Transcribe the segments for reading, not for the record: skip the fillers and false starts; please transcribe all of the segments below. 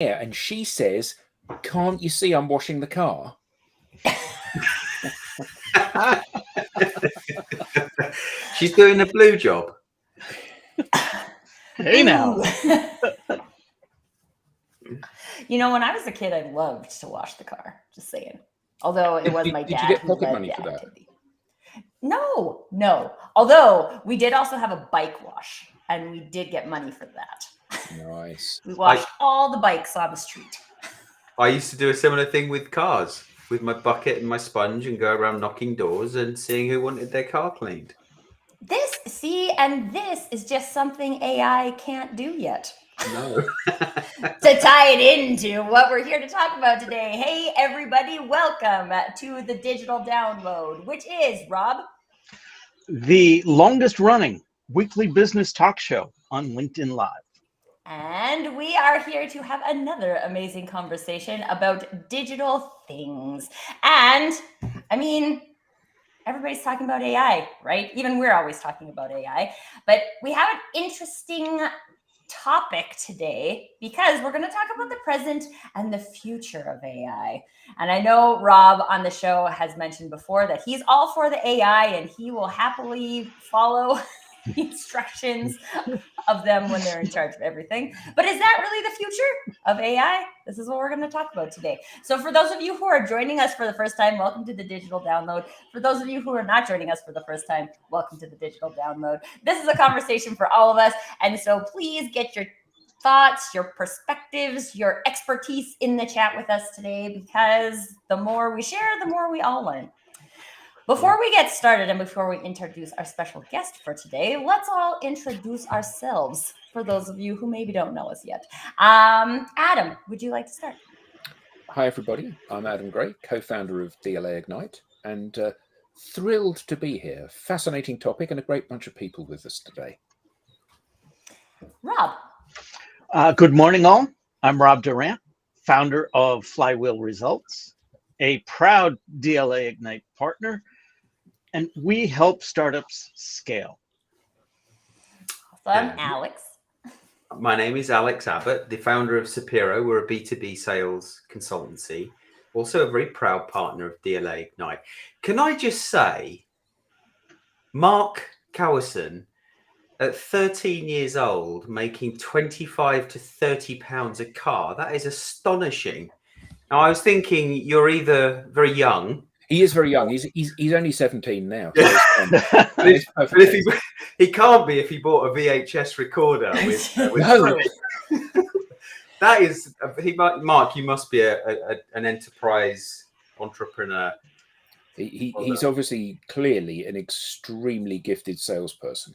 Yeah, and she says, "Can't you see I'm washing the car?" She's doing a blue job. Hey now. When I was a kid, I loved to wash the car. Just saying. Although it was my Did you dad get who pocket led money the for that? activity. No. Although we did also have a bike wash, and we did get money for that. Nice. We washed all the bikes on the street. I used to do a similar thing with cars, with my bucket and my sponge, and go around knocking doors and seeing who wanted their car cleaned. This is just something AI can't do yet. No. To tie it into what we're here to talk about today. Hey, everybody, welcome to the Digital Download, which is, Rob? The longest running weekly business talk show on LinkedIn Live. And we are here to have another amazing conversation about digital things. And, everybody's talking about AI, right? Even we're always talking about AI. But we have an interesting topic today because we're going to talk about the present and the future of AI. And I know Rob on the show has mentioned before that he's all for the AI and he will happily follow the instructions of them when they're in charge of everything. But is that really the future of AI? This is what we're going to talk about today. So for those of you who are joining us for the first time, welcome to the Digital Download. For those of you who are not joining us for the first time, welcome to the Digital Download. This is a conversation for all of us. And so please get your thoughts, your perspectives, your expertise in the chat with us today, because the more we share, the more we all learn. Before we get started and before we introduce our special guest for today, let's all introduce ourselves for those of you who maybe don't know us yet. Adam, would you like to start? Hi, everybody. I'm Adam Gray, co-founder of DLA Ignite, and thrilled to be here. Fascinating topic and a great bunch of people with us today. Rob. Good morning, all. I'm Rob Durant, founder of Flywheel Results, a proud DLA Ignite partner, and we help startups scale. Awesome. Alex. My name is Alex Abbott, the founder of Sapiro. We're a B2B sales consultancy, also a very proud partner of DLA Ignite. Can I just say, Mark Cowison, at 13 years old, making 25 to 30 pounds a car, that is astonishing. Now, I was thinking you're either very young. He is very young. He's only 17 now. He can't be if he bought a VHS recorder. That is, Mark, you must be an enterprise entrepreneur. He's obviously clearly an extremely gifted salesperson.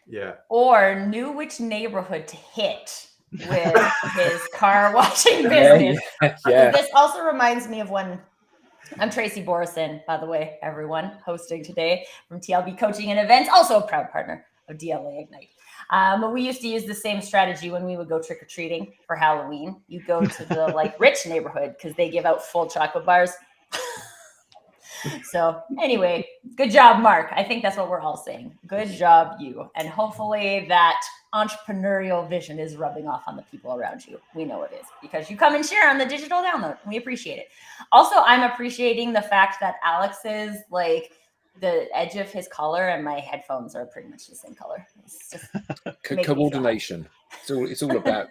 Yeah. Or knew which neighborhood to hit with his car washing business. Yeah. This also reminds me of when I'm Tracy Borison, by the way, everyone, hosting today from TLB Coaching and Events, also a proud partner of DLA Ignite. We used to use the same strategy when we would go trick-or-treating for Halloween. You go to the rich neighborhood because they give out full chocolate bars. So anyway, good job, Mark. I think that's what we're all saying. Good job, you. And hopefully that entrepreneurial vision is rubbing off on the people around you. We know it is because you come and share on the Digital Download. We appreciate it. Also, I'm appreciating the fact that Alex is the edge of his collar and my headphones are pretty much the same color. It's just coordination. It's all about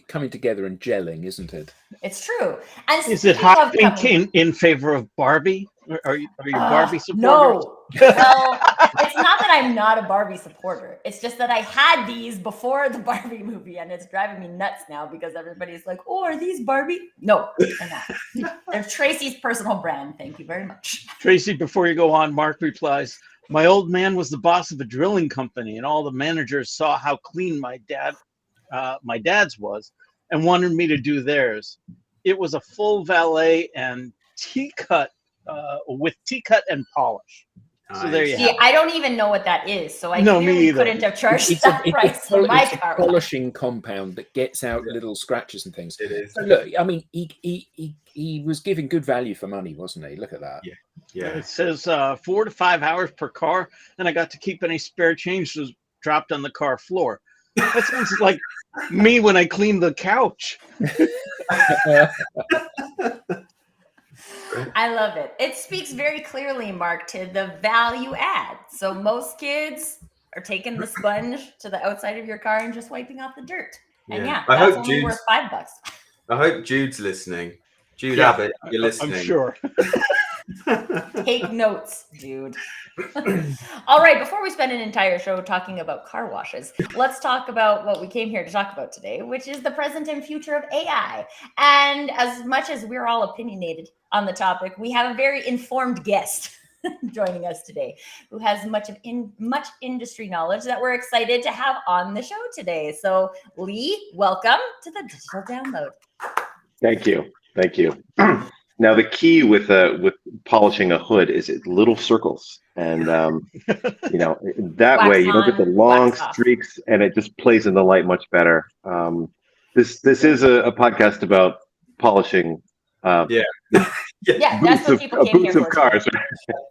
coming together and gelling, isn't it? It's true. And is it hot pink in favor of Barbie? Are you Barbie supporters? No. Well, it's not that I'm not a Barbie supporter. It's just that I had these before the Barbie movie, and it's driving me nuts now because everybody's like, "Oh, are these Barbie?" No, they're not. They're Tracy's personal brand. Thank you very much. Tracy, before you go on, Mark replies, "My old man was the boss of a drilling company, and all the managers saw how clean my dad's was, and wanted me to do theirs. It was a full valet and T-cut with T-cut and polish." So there you have it. I don't even know what that is, so I couldn't have charged price for my car. It's a polishing compound that gets out little scratches and things. It is. So look, I mean, he was giving good value for money, wasn't he? Look at that. Yeah. It says 4 to 5 hours per car, and I got to keep any spare change that was dropped on the car floor. That sounds like me when I clean the couch. I love it. It speaks very clearly, Mark, to the value add. So most kids are taking the sponge to the outside of your car and just wiping off the dirt. And yeah, I that's hope only worth $5. I hope Jude's listening. Jude Yeah, Abbott, you're listening. I'm sure. Take notes, dude. All right, before we spend an entire show talking about car washes, let's talk about what we came here to talk about today, which is the present and future of AI. And as much as we're all opinionated on the topic, we have a very informed guest joining us today who has much industry knowledge that we're excited to have on the show today. So, Lee, welcome to the Digital Download. Thank you. Now, the key with polishing a hood is little circles, and that Wax way you don't get the on, long wax off. streaks, and it just plays in the light much better. This is a podcast about polishing. Yeah, that's what people came here boots of for. cars.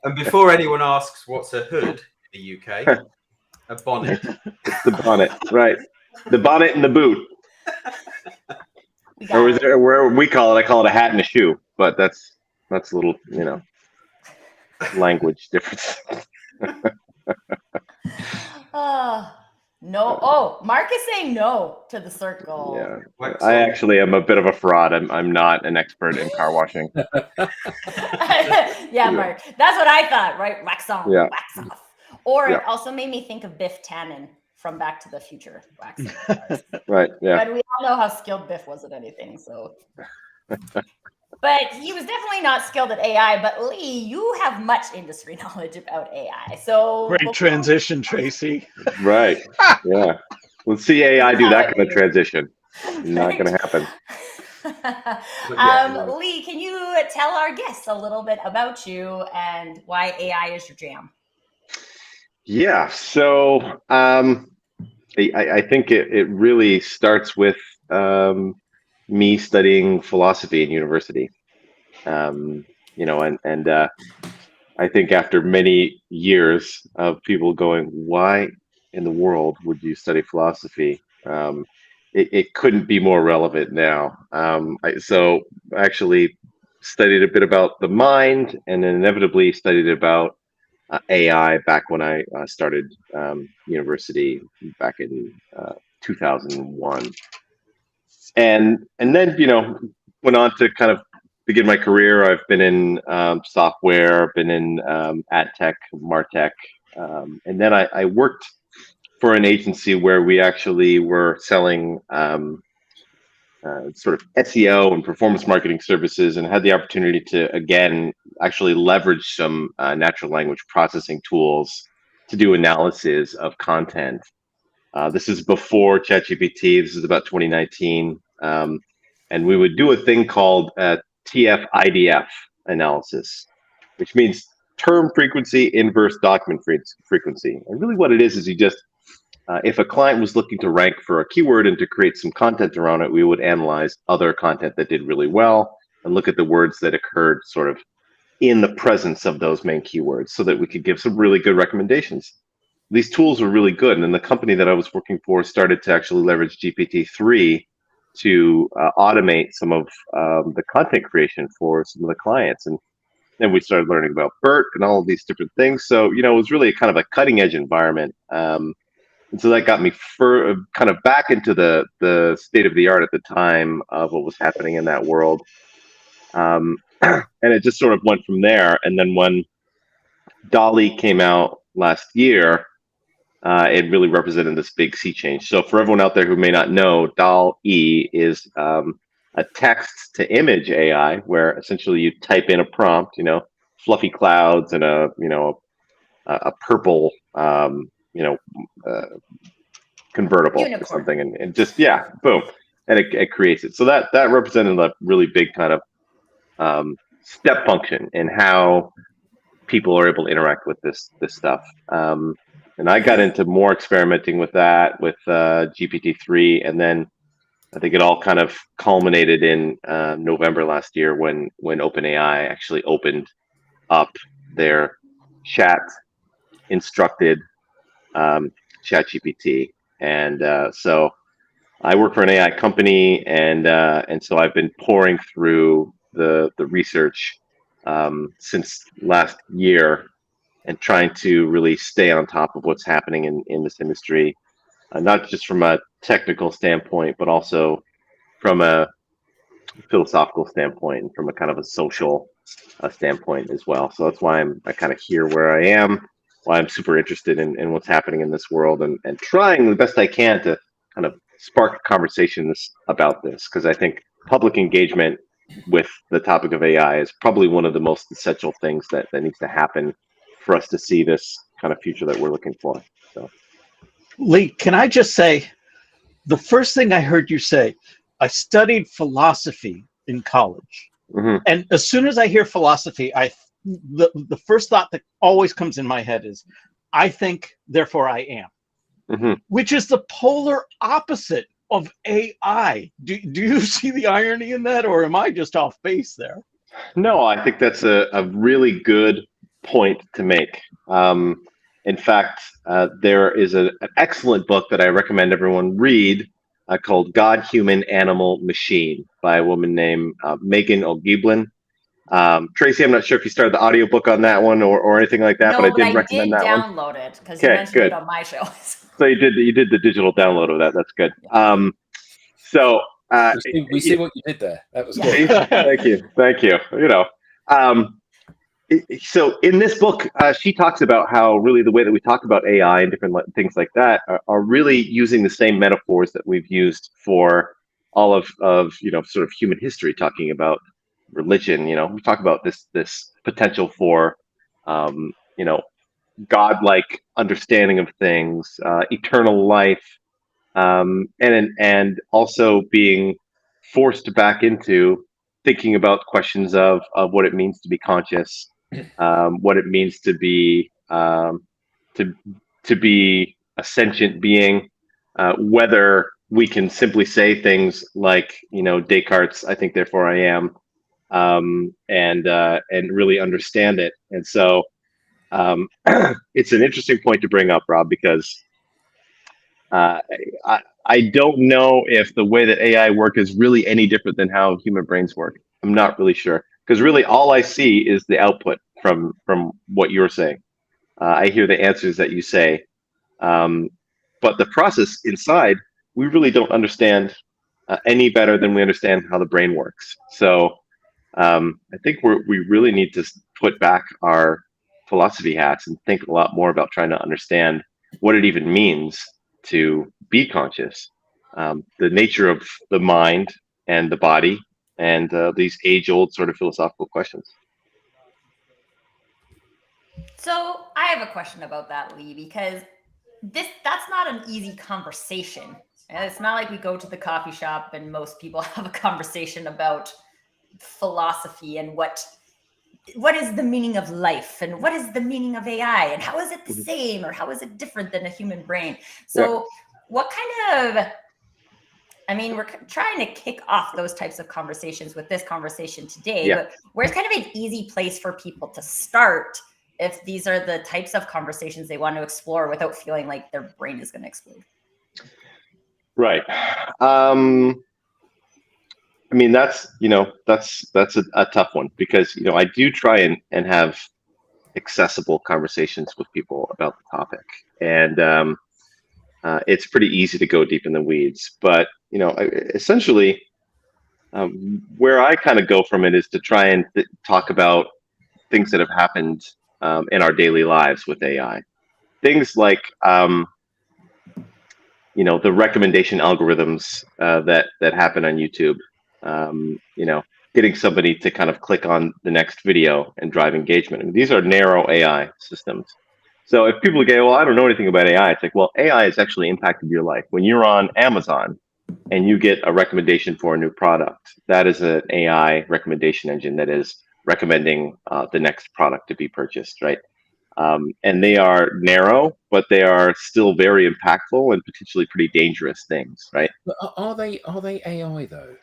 And before anyone asks what's a hood in the UK, a bonnet. The bonnet, right? The bonnet and the boot. Or is there where we call it? I call it a hat and a shoe, but that's a little, language difference. No. Oh, Mark is saying no to the circle. Yeah, I actually am a bit of a fraud. I'm not an expert in car washing. Yeah, Mark. That's what I thought, right? Wax on, Yeah. wax off. Or Yeah. it also made me think of Biff Tannen from Back to the Future. Wax on cars. Right. Yeah. But we all know how skilled Biff was at anything, so. But he was definitely not skilled at AI. But Lee, you have much industry knowledge about AI. So Great transition, Tracy. Right. Yeah. Let's see AI do that kind of transition. Not going to happen. Lee, can you tell our guests a little bit about you and why AI is your jam? Yeah. So I think it really starts with me studying philosophy in university. I think after many years of people going, why in the world would you study philosophy? It couldn't be more relevant now. So I actually studied a bit about the mind, and then inevitably studied about AI back when I started university back in 2001, and then went on to kind of begin my career. I've been in software, been in ad tech, martech, and then I worked for an agency where we actually were selling sort of SEO and performance marketing services, and had the opportunity to again actually leverage some natural language processing tools to do analysis of content. This is before ChatGPT. This is about 2019. And we would do a thing called TF-IDF analysis, which means term frequency inverse document frequency. And really what it is you just, if a client was looking to rank for a keyword and to create some content around it, we would analyze other content that did really well and look at the words that occurred sort of in the presence of those main keywords so that we could give some really good recommendations. These tools were really good. And then the company that I was working for started to actually leverage GPT-3 to automate some of the content creation for some of the clients. And then we started learning about BERT and all of these different things. So, it was really kind of a cutting edge environment. And so that got me kind of back into the state of the art at the time of what was happening in that world. And it just sort of went from there. And then when DALL-E came out last year, it really represented this big sea change. So for everyone out there who may not know, DALL-E is a text to image AI, where essentially you type in a prompt, fluffy clouds and a purple, convertible Unicorn. or something, and just boom, and it creates it. So that represented a really big kind of step function in how people are able to interact with this stuff. And I got into more experimenting with that with GPT-3, and then I think it all kind of culminated in November last year when OpenAI actually opened up their chat instructed ChatGPT. And so I work for an AI company, and so I've been pouring through the research since last year and trying to really stay on top of what's happening in this industry, not just from a technical standpoint, but also from a philosophical standpoint and from a kind of a social standpoint as well. So that's why I kind of here where I am, why I'm super interested in what's happening in this world, and trying the best I can to kind of spark conversations about this, because I think public engagement with the topic of AI is probably one of the most essential things that needs to happen for us to see this kind of future that we're looking for. So, Lee, can I just say, the first thing I heard you say, I studied philosophy in college. mhm. And as soon as I hear philosophy, the first thought that always comes in my head is, I think, therefore I am, which is the polar opposite of AI. Do you see the irony in that, or am I just off base there? No, I think that's a really good point to make. In fact, there is an excellent book that I recommend everyone read called God, Human, Animal, Machine by a woman named Megan O'Giblin. Tracy, I'm not sure if you started the audiobook on that one or anything like that, but I No, but did I recommend did that one. download it because you Okay, mentioned good. it on my show. So you did the digital download of that. That's good. So We see what you did there. That was Yeah. good. thank you. You know, so in this book, she talks about how really the way that we talk about AI and different things like that are really using the same metaphors that we've used for all of sort of human history, talking about religion. We talk about this potential for godlike understanding of things, eternal life, and also being forced back into thinking about questions of what it means to be conscious, what it means to be to be a sentient being, whether we can simply say things like Descartes' "I think, therefore I am," and really understand it. And so it's an interesting point to bring up, Rob, because uh, I don't know if the way that AI work is really any different than how human brains work. I'm not really sure, because really all I see is the output from what you're saying. I hear the answers that you say, um, but the process inside, we really don't understand any better than we understand how the brain works. So I think we really need to put back our philosophy hats and think a lot more about trying to understand what it even means to be conscious, the nature of the mind and the body, and these age-old sort of philosophical questions. So I have a question about that, Lee, because that's not an easy conversation. And it's not like we go to the coffee shop and most people have a conversation about philosophy and what is the meaning of life and what is the meaning of AI and how is it the same or how is it different than a human brain? So what kind of, I mean, we're trying to kick off those types of conversations with this conversation today, but where's kind of an easy place for people to start if these are the types of conversations they want to explore without feeling like their brain is going to explode? Right. I mean, that's a tough one, because I do try and have accessible conversations with people about the topic, and it's pretty easy to go deep in the weeds. But essentially, where I kind of go from it is to try and talk about things that have happened in our daily lives with AI. Things like the recommendation algorithms that happen on YouTube. Getting somebody to kind of click on the next video and drive engagement. I mean, these are narrow AI systems. So if people go, well, I don't know anything about AI, it's like, well, AI has actually impacted your life. When you're on Amazon and you get a recommendation for a new product, that is an AI recommendation engine that is recommending the next product to be purchased, right? And they are narrow, but they are still very impactful and potentially pretty dangerous things, right? But are they AI though?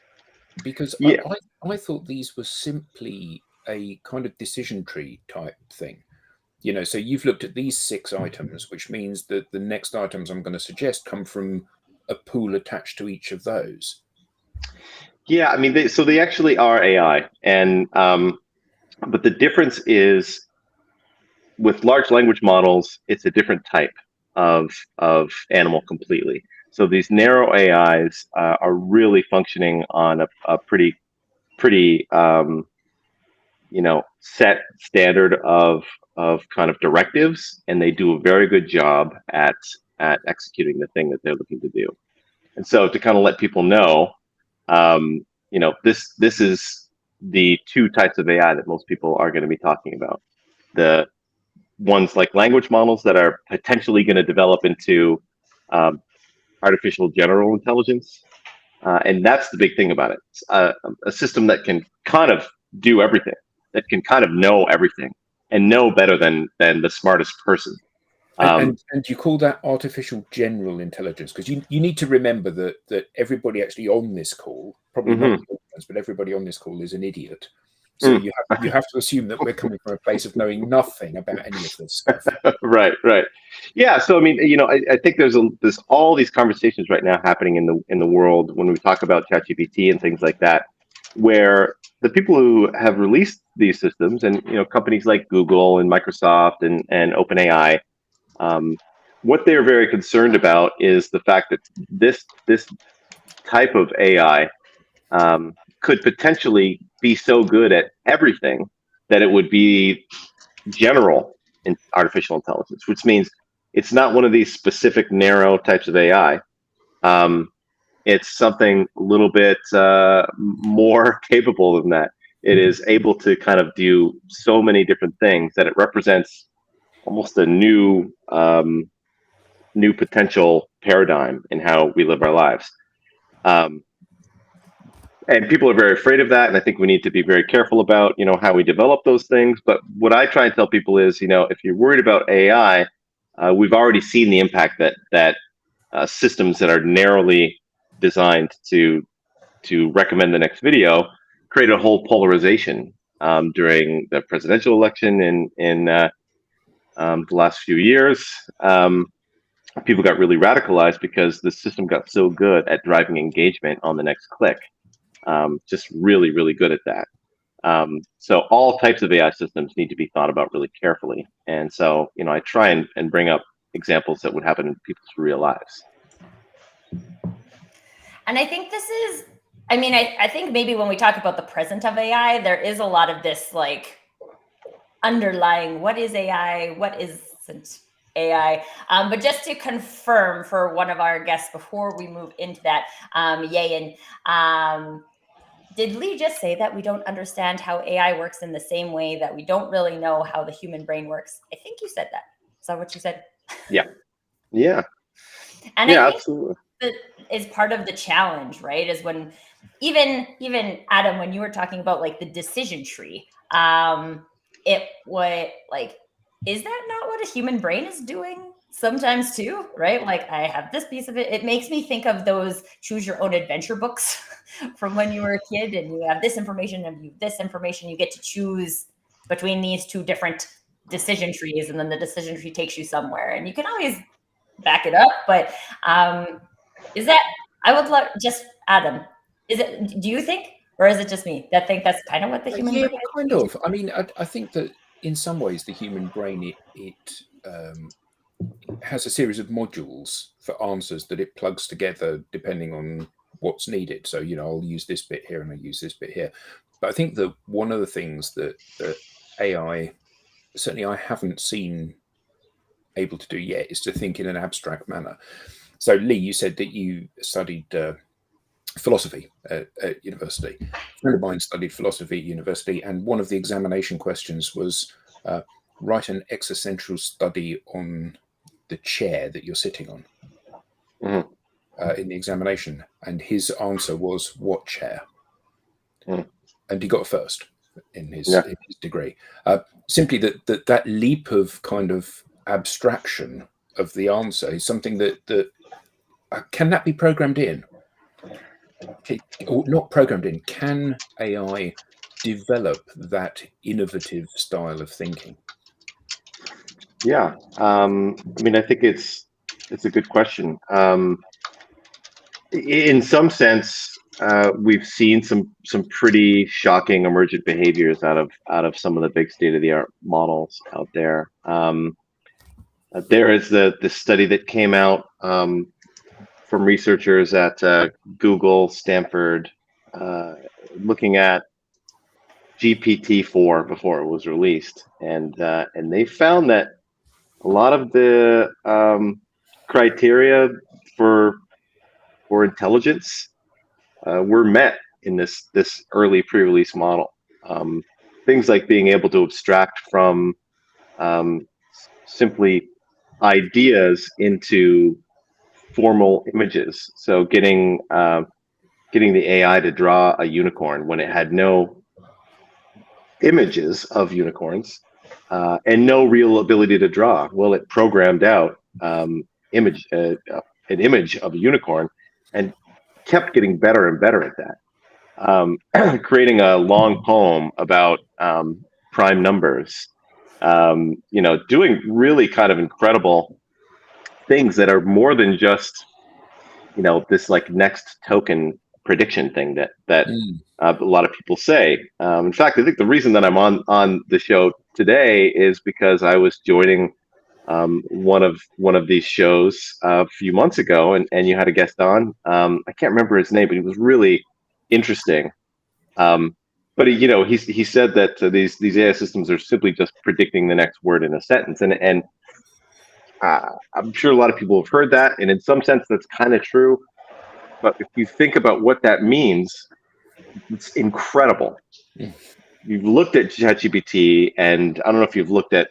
Because Yeah. I thought these were simply a kind of decision tree type thing. So you've looked at these 6 items, which means that the next items I'm going to suggest come from a pool attached to each of those. Yeah, I mean, they actually are AI, and but the difference is with large language models, it's a different type of animal completely. So these narrow AIs are really functioning on a pretty set standard of kind of directives, and they do a very good job at executing the thing that they're looking to do. And so to kind of let people know, this is the 2 types of AI that most people are going to be talking about. The ones like language models that are potentially going to develop into artificial general intelligence. And that's the big thing about it. It's a system that can kind of do everything, that can kind of know everything and know better than the smartest person. And you call that artificial general intelligence, because you need to remember that everybody actually on this call, probably not the audience, but everybody on this call is an idiot. So you have to assume that we're coming from a place of knowing nothing about any of this stuff. Right. Yeah. So I mean, I think there's all these conversations right now happening in the world when we talk about ChatGPT and things like that, where the people who have released these systems, and companies like Google and Microsoft and OpenAI, what they're very concerned about is the fact that this type of AI could potentially be so good at everything that it would be general in artificial intelligence, which means it's not one of these specific narrow types of AI. It's something a little bit more capable than that. It is able to kind of do so many different things that it represents almost a new potential paradigm in how we live our lives. And people are very afraid of that, and I think we need to be very careful about how we develop those things. But what I try and tell people is, if you're worried about AI, we've already seen the impact that systems that are narrowly designed to recommend the next video create a whole polarization during the presidential election in the last few years. People got really radicalized because the system got so good at driving engagement on the next click. Just really, really good at that. So all types of AI systems need to be thought about really carefully. And so, I try and bring up examples that would happen in people's real lives. And I think I think maybe when we talk about the present of AI, there is a lot of this like underlying, what is AI? What isn't AI? But just to confirm for one of our guests before we move into that, Yayan, did Lee just say that we don't understand how AI works in the same way that we don't really know how the human brain works? I think you said that. Is that what you said? Yeah. And yeah, I think absolutely. that is part of the challenge, right? Is when even Adam, when you were talking about like the decision tree, it would like, is that not what a human brain is doing sometimes too, right? Like I have this piece of it. It makes me think of those choose your own adventure books from when you were a kid, and you have this information and this information, you get to choose between these 2 different decision trees, and then the decision tree takes you somewhere, and you can always back it up. But is that, I would love, just Adam, do you think, or is it just me that think that's kind of what the human brain is? Kind of. I mean, I think that in some ways the human brain, it has a series of modules for answers that it plugs together depending on what's needed. So, I'll use this bit here and I use this bit here. But I think that one of the things that AI, certainly I haven't seen able to do yet, is to think in an abstract manner. So, Lee, you said that you studied philosophy at university. A friend of mine studied philosophy at university, and one of the examination questions was write an existential study on the chair that you're sitting on in the examination. And his answer was, what chair? And he got a first in his degree. Simply that leap of kind of abstraction of the answer is something that can that be programmed in? Or not programmed in. Can AI develop that innovative style of thinking? Yeah. I mean, I think it's a good question. In some sense, we've seen some pretty shocking emergent behaviors out of some of the big state of the art models out there. There is the study that came out from researchers at Google, Stanford, looking at GPT-4 before it was released, and they found that a lot of the criteria for intelligence were met in this early pre-release model. Things like being able to abstract from simply ideas into formal images. So getting the AI to draw a unicorn when it had no images of unicorns and no real ability to draw. Well, it programmed out image an image of a unicorn and kept getting better and better at that. Creating a long poem about prime numbers, doing really kind of incredible things that are more than just this like next token prediction thing that a lot of people say. In fact, I think the reason that I'm on the show today is because I was joining one of these shows a few months ago, and you had a guest on. I can't remember his name, but he was really interesting. But he said that these AI systems are simply just predicting the next word in a sentence, and I'm sure a lot of people have heard that, and in some sense that's kind of true. But if you think about what that means, it's incredible. You've looked at ChatGPT, and I don't know if you've looked at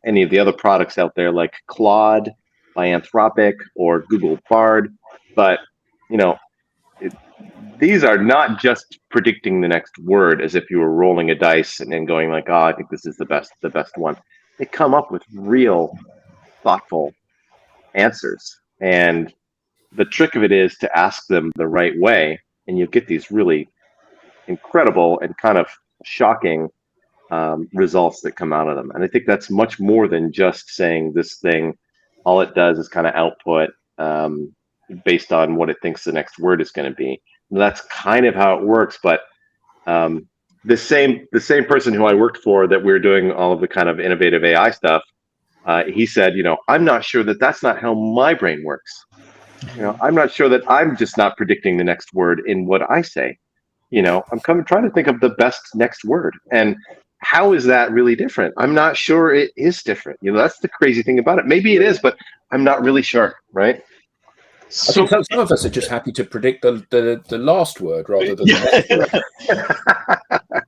any of the other products out there like Claude by Anthropic or Google Bard, but these are not just predicting the next word as if you were rolling a dice and then going like, oh, I think this is the best one. They come up with real, thoughtful answers, and the trick of it is to ask them the right way, and you get these really incredible and kind of shocking results that come out of them. And I think that's much more than just saying this thing. All it does is kind of output based on what it thinks the next word is going to be. And that's kind of how it works. But the same person who I worked for that we were doing all of the kind of innovative AI stuff, he said, I'm not sure that that's not how my brain works. I'm not sure that I'm just not predicting the next word in what I say. I'm trying to think of the best next word. And how is that really different? I'm not sure it is different. That's the crazy thing about it. Maybe it is, but I'm not really sure, right? I think some of us are just happy to predict the last word rather than the next word.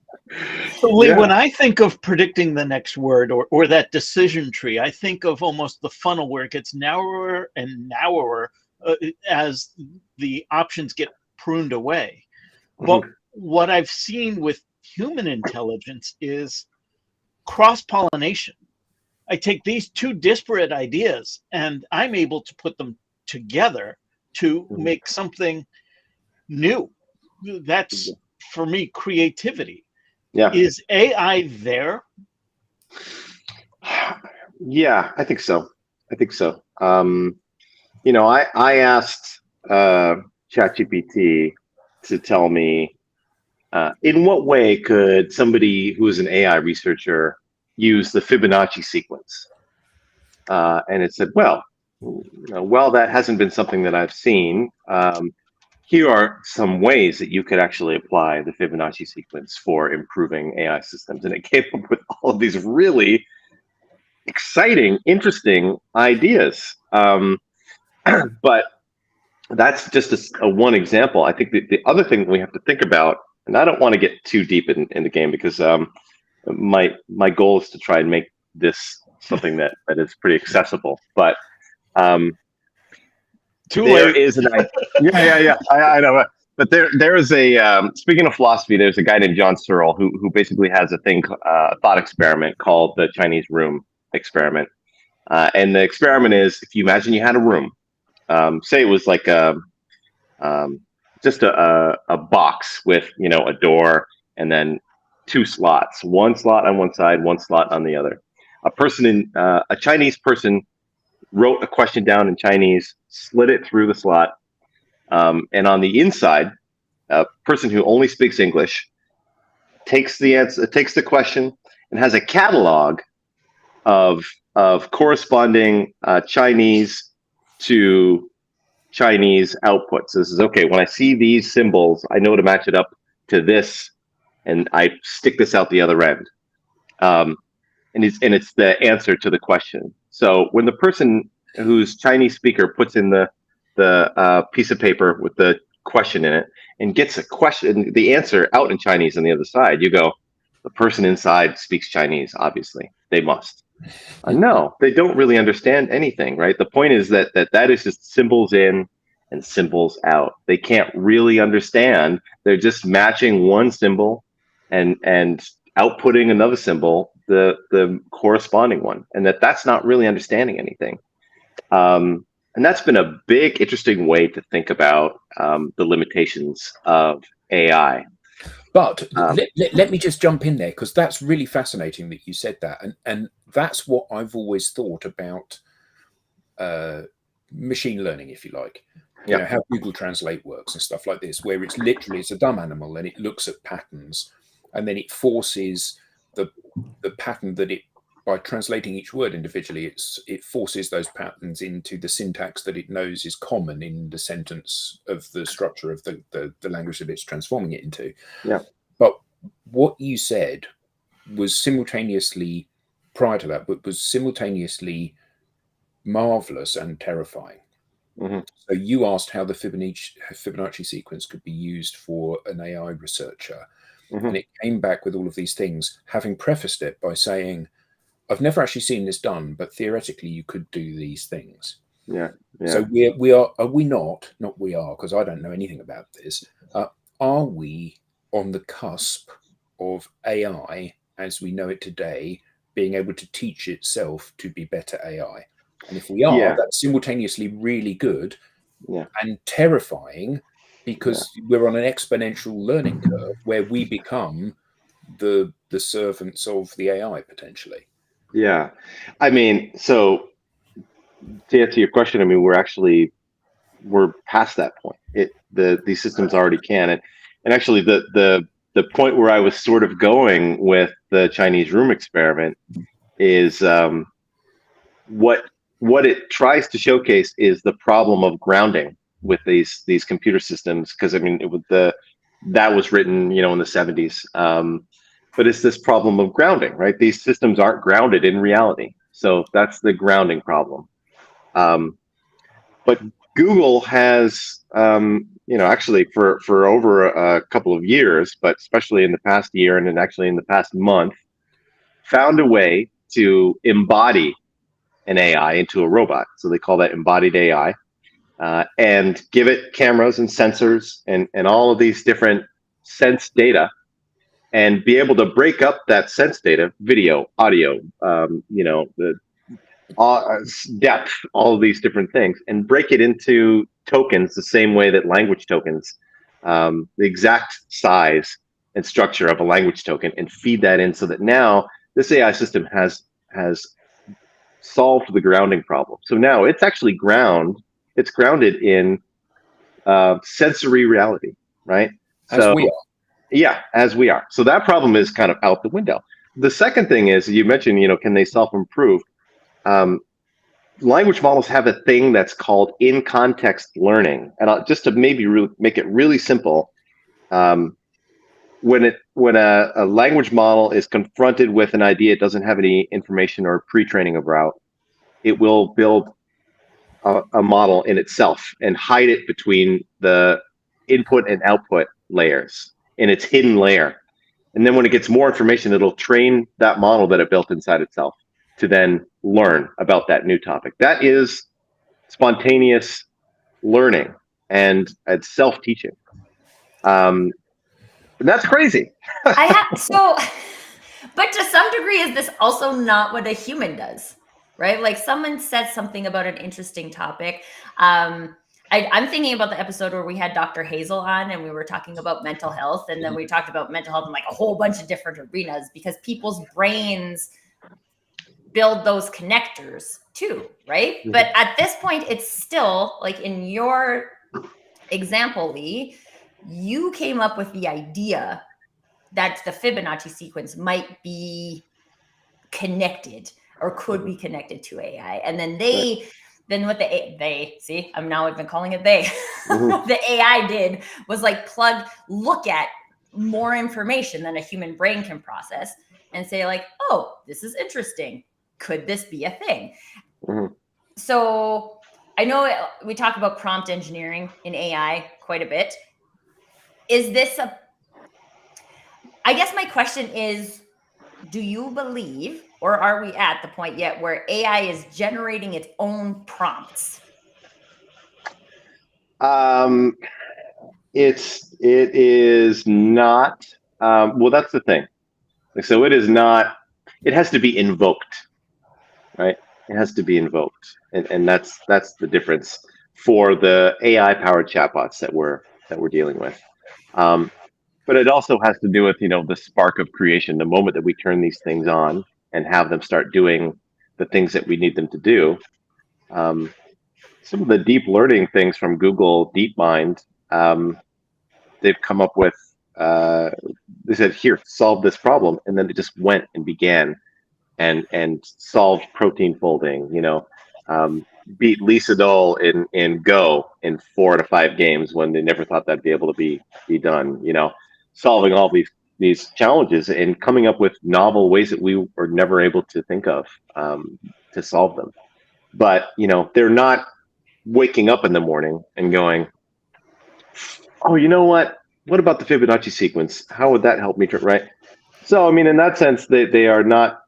So Lee, when I think of predicting the next word or that decision tree, I think of almost the funnel where it gets narrower and narrower as the options get pruned away. But what I've seen with human intelligence is cross-pollination. I take these two disparate ideas and I'm able to put them together to make something new. That's, for me, creativity. Yeah. Is AI there? Yeah, I think so. I asked ChatGPT to tell me in what way could somebody who is an AI researcher use the Fibonacci sequence? And it said, well, that hasn't been something that I've seen. Here are some ways that you could actually apply the Fibonacci sequence for improving AI systems. And it came up with all of these really exciting, interesting ideas. But that's just a one example. I think the other thing we have to think about, and I don't want to get too deep in the game because my goal is to try and make this something that is pretty accessible. But there is an yeah. I know. But there is a speaking of philosophy, there's a guy named John Searle who basically has a thought experiment called the Chinese room experiment. And the experiment is, if you imagine you had a room, say it was like just a box with a door and then two slots, one slot on one side, one slot on the other. a Chinese person wrote a question down in Chinese, slid it through the slot, and on the inside, a person who only speaks English takes the question, and has a catalog of corresponding Chinese to Chinese outputs. This is okay. When I see these symbols, I know to match it up to this, and I stick this out the other end. And it's the answer to the question. So when the person who's Chinese speaker puts in the piece of paper with the question in it and gets the answer out in Chinese on the other side, you go, the person inside speaks Chinese. Obviously, they must. No, they don't really understand anything, right? The point is that is just symbols in and symbols out. They can't really understand. They're just matching one symbol and outputting another symbol, the corresponding one, and that's not really understanding anything. And that's been a big, interesting way to think about the limitations of AI. But let me just jump in there, because that's really fascinating that you said that, and that's what I've always thought about machine learning, if you like. You know, how Google Translate works and stuff like this, where it's a dumb animal and it looks at patterns, and then it forces the pattern that it, by translating each word individually, it forces those patterns into the syntax that it knows is common in the sentence of the structure of the language that it's transforming it into. Yeah. But what you said was simultaneously, prior to that, but was simultaneously marvelous and terrifying. Mm-hmm. So you asked how the Fibonacci sequence could be used for an AI researcher. Mm-hmm. And it came back with all of these things, having prefaced it by saying, I've never actually seen this done, but theoretically you could do these things. Yeah. So we are we not we are, because I don't know anything about this. Are we on the cusp of AI as we know it today being able to teach itself to be better AI? And if we are, that's simultaneously really good and terrifying, because we're on an exponential learning curve where we become the servants of the AI potentially. Yeah. I mean, so to answer your question, I mean, we're past that point. These systems already can. And actually the point where I was sort of going with the Chinese room experiment is what it tries to showcase is the problem of grounding with these computer systems. Because I mean, that was written, in the 70s. But it's this problem of grounding, right? These systems aren't grounded in reality. So that's the grounding problem. But Google has, actually for over a couple of years, but especially in the past year and then actually in the past month, found a way to embody an AI into a robot. So they call that embodied AI, and give it cameras and sensors and all of these different sense data, and be able to break up that sense data, video, audio, the depth, all of these different things, and break it into tokens the same way that language tokens, the exact size and structure of a language token, and feed that in, so that now this AI system has solved the grounding problem. So now it's actually grounded in sensory reality, right? As we are. Yeah, as we are. So that problem is kind of out the window. The second thing is, you mentioned, can they self-improve? Language models have a thing that's called in-context learning. And just to maybe make it really simple, when a language model is confronted with an idea it doesn't have any information or pre-training about, it will build a model in itself and hide it between the input and output layers in its hidden layer. And then when it gets more information, it'll train that model that it built inside itself to then learn about that new topic. That is spontaneous learning, and it's self-teaching. And that's crazy. But to some degree, is this also not what a human does? Right? Like, someone said something about an interesting topic. I'm thinking about the episode where we had Dr. Hazel on and we were talking about mental health. And then we talked about mental health in like a whole bunch of different arenas, because people's brains build those connectors too, right? Mm-hmm. But at this point, it's still like in your example, Lee, you came up with the idea that the Fibonacci sequence might be connected or could be connected to AI. And then then what they see, I'm now even calling it they, what the AI did was like look at more information than a human brain can process and say like, oh, this is interesting. Could this be a thing? So I know we talk about prompt engineering in AI quite a bit. Is this I guess my question is, do you believe, or are we at the point yet where AI is generating its own prompts? It is not. Well, that's the thing. So it is not. It has to be invoked, right? It has to be invoked, and that's the difference for the AI powered chatbots that we're dealing with. But it also has to do with, the spark of creation, the moment that we turn these things on and have them start doing the things that we need them to do. Some of the deep learning things from Google DeepMind, they've come up with, they said, here, solve this problem. And then it just went and began and solved protein folding, beat Lisa Dole in Go in 4 to 5 games when they never thought that'd be able to be done, solving all these challenges and coming up with novel ways that we were never able to think of to solve them. But, they're not waking up in the morning and going, oh, you know what? What about the Fibonacci sequence? How would that help me? Right. So, I mean, in that sense, they are not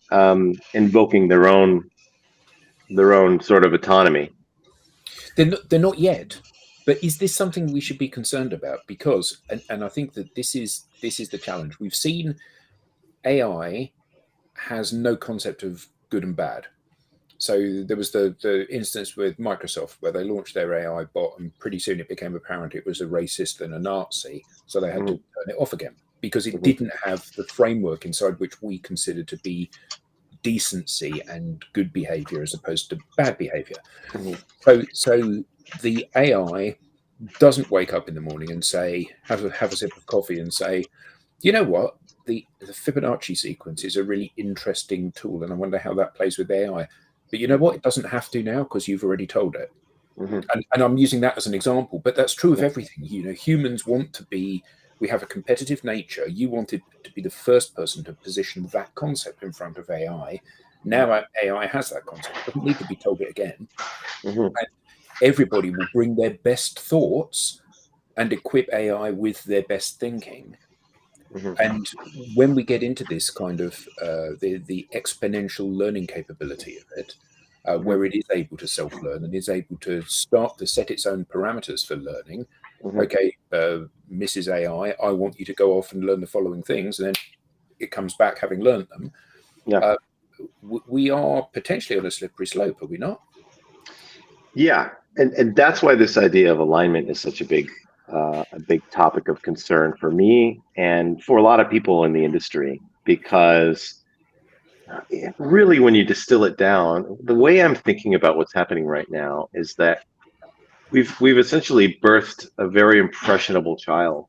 invoking their own sort of autonomy. They're not yet. But is this something we should be concerned about? Because, and I think that this is the challenge. We've seen AI has no concept of good and bad. So there was the instance with Microsoft where they launched their AI bot, and pretty soon it became apparent it was a racist and a Nazi. So they had to turn it off again because it didn't have the framework inside which we consider to be decency and good behavior as opposed to bad behavior. So the AI doesn't wake up in the morning and say, have a sip of coffee and say, you know what, the Fibonacci sequence is a really interesting tool, and I wonder how that plays with AI. But you know what, it doesn't have to now because you've already told it. And I'm using that as an example, but that's true of everything. Humans want to be, we have a competitive nature. You wanted to be the first person to position that concept in front of AI. Now AI has that concept. It doesn't need to be told it again. And everybody will bring their best thoughts and equip AI with their best thinking. And when we get into this kind of the exponential learning capability of it, where it is able to self-learn and is able to start to set its own parameters for learning. Okay, Mrs. AI, I want you to go off and learn the following things, and then it comes back having learned them. Yeah. We are potentially on a slippery slope, are we not? Yeah, and that's why this idea of alignment is such a big topic of concern for me and for a lot of people in the industry, because really, when you distill it down, the way I'm thinking about what's happening right now is that we've essentially birthed a very impressionable child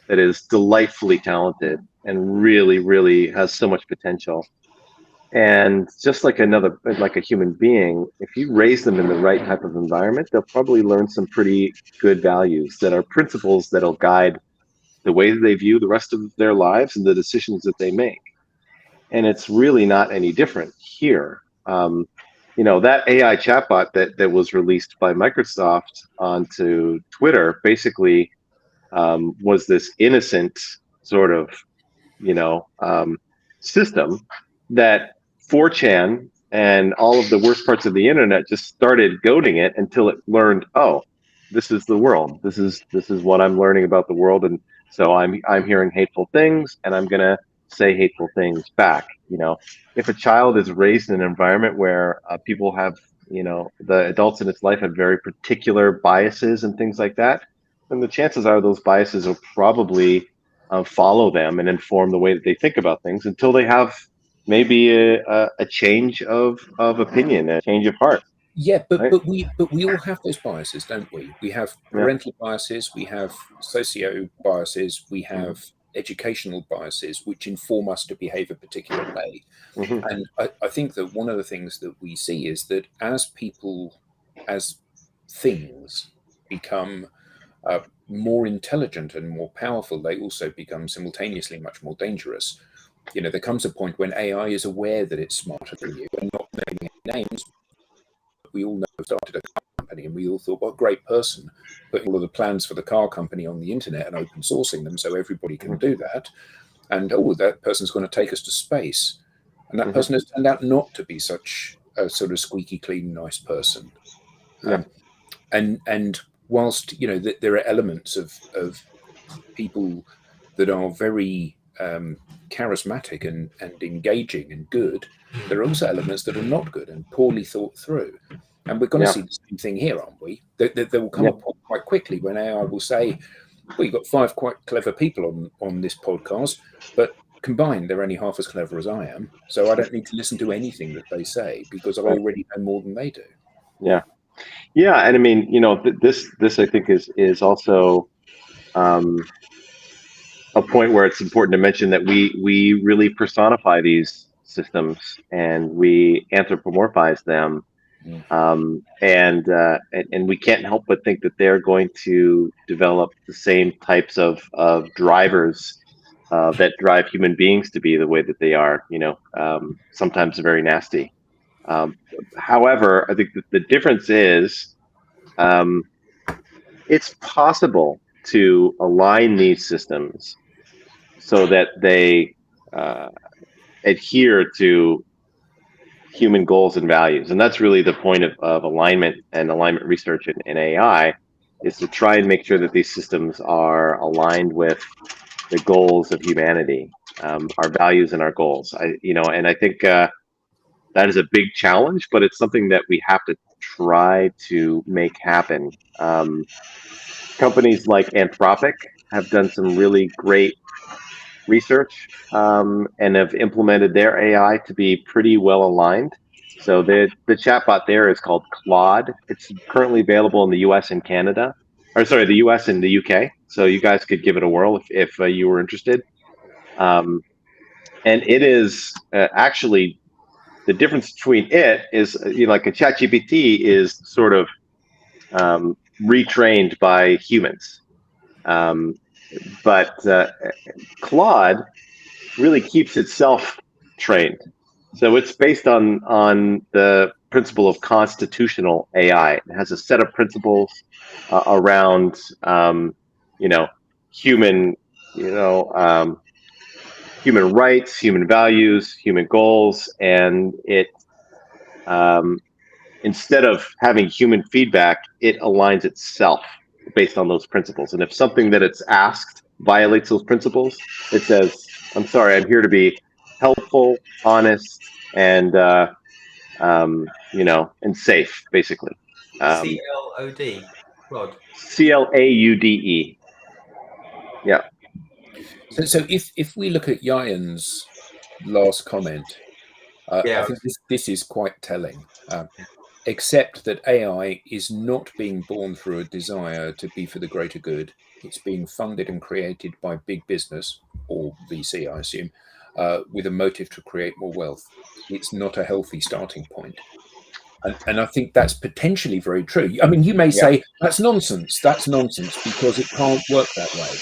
that is delightfully talented and really, really has so much potential. And just like a human being, if you raise them in the right type of environment, they'll probably learn some pretty good values that are principles that'll guide the way that they view the rest of their lives and the decisions that they make. And it's really not any different here. That AI chatbot that was released by Microsoft onto Twitter basically was this innocent sort of, system that 4chan and all of the worst parts of the internet just started goading it until it learned, oh, this is the world. This is what I'm learning about the world, and so I'm hearing hateful things, and I'm gonna say hateful things back. If a child is raised in an environment where people have, the adults in its life have very particular biases and things like that, then the chances are those biases will probably follow them and inform the way that they think about things until they have maybe a change of opinion, a change of heart. Yeah, Right? but we all have those biases, don't we? We have Yeah. parental biases, we have socio biases, we have educational biases, which inform us to behave a particular way. Mhm. And I think that one of the things that we see is that as people, as things become more intelligent and more powerful, they also become simultaneously much more dangerous. You know, there comes a point when AI is aware that it's smarter than you, and not naming any names. We all know started a car company, and we all thought, what a great person, putting all of the plans for the car company on the internet and open sourcing them so everybody can do that. And oh, that person's going to take us to space. And that person has turned out not to be such a sort of squeaky clean, nice person. Yeah. And whilst there are elements of people that are very charismatic and engaging and good, there are also elements that are not good and poorly thought through. And we're going to see the same thing here, aren't we? There will come a point quite quickly when AI will say, well, you've got 5 quite clever people on this podcast, but combined, they're only half as clever as I am. So I don't need to listen to anything that they say because I already know more than they do. Yeah. Yeah. And I mean, this I think is also a point where it's important to mention that we really personify these systems and we anthropomorphize them. And we can't help but think that they're going to develop the same types of drivers that drive human beings to be the way that they are. Sometimes very nasty. However, I think that the difference is it's possible to align these systems so that they adhere to human goals and values. And that's really the point of alignment and alignment research in AI, is to try and make sure that these systems are aligned with the goals of humanity, our values and our goals. And I think that is a big challenge, but it's something that we have to try to make happen. Companies like Anthropic have done some really great research and have implemented their AI to be pretty well aligned. So the chatbot there is called Claude. It's currently available in the U.S. and Canada, or sorry, the U.S. and the U.K. So you guys could give it a whirl if you were interested. And it is actually, the difference between it is, like a ChatGPT is sort of retrained by humans. But Claude really keeps itself trained. So it's based on the principle of constitutional AI. It has a set of principles around human human rights, human values, human goals, and it instead of having human feedback, it aligns itself based on those principles. And if something that it's asked violates those principles, it says, I'm sorry, I'm here to be helpful, honest, and and safe, basically. CLOD, Claude. CLAUDE. Yeah. So if we look at Yayan's last comment, I think this is quite telling. Except that AI is not being born through a desire to be for the greater good. It's being funded and created by big business, or VC, I assume, with a motive to create more wealth. It's not a healthy starting point. And I think that's potentially very true. I mean, you may say, that's nonsense. That's nonsense because it can't work that way.